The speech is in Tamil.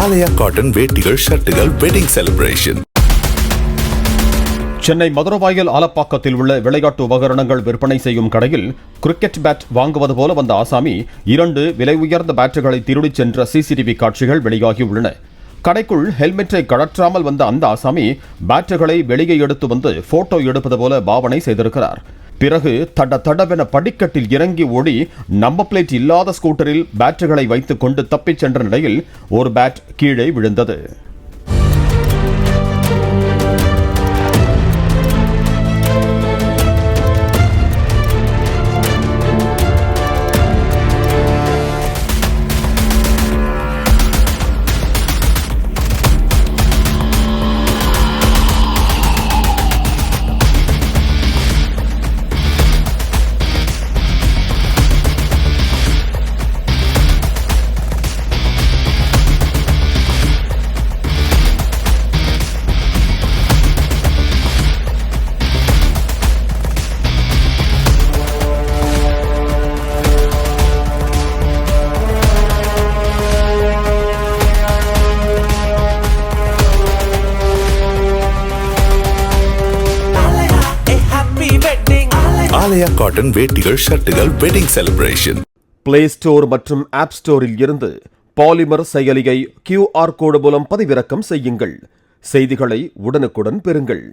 ஆலயா காட்டன் வேட்டிகள் ஷர்ட்டுகள் வெட்டிங் செலிப்ரேஷன். சென்னை மதுரவாயல் ஆலப்பாக்கத்தில் உள்ள விளையாட்டு உபகரணங்கள் விற்பனை செய்யும் கடையில் கிரிக்கெட் பேட் வாங்குவது போல வந்த ஆசாமி 2 விலை உயர்ந்த பேட்டுகளை திருடிச் சென்ற சிசிடிவி காட்சிகள் வெளியாகியுள்ளன. கடைக்குள் ஹெல்மெட்டை கழற்றாமல் வந்த அந்த ஆசாமி பேட்டுகளை வெளியே எடுத்து வந்து போட்டோ எடுப்பது போல பாவனை செய்திருக்கிறார். பிறகு தடவென படிக்கட்டில் இறங்கி ஓடி நம்பர் பிளேட் இல்லாத ஸ்கூட்டரில் பேட்டுகளை வைத்துக் கொண்டு தப்பிச் சென்ற நிலையில் ஒரு பேட் கீழே விழுந்தது. ஆலயா காட்டன் வேட்டிகள் ஷர்ட்டுகள் வெட்டிங் செலிப்ரேஷன். பிளே ஸ்டோர் மற்றும் ஆப் ஸ்டோரில் இருந்து பாலிமர் செயலியை QR கோடு மூலம் பதிவிறக்கம் செய்யுங்கள். செய்திகளை உடனுக்குடன் பெறுங்கள்.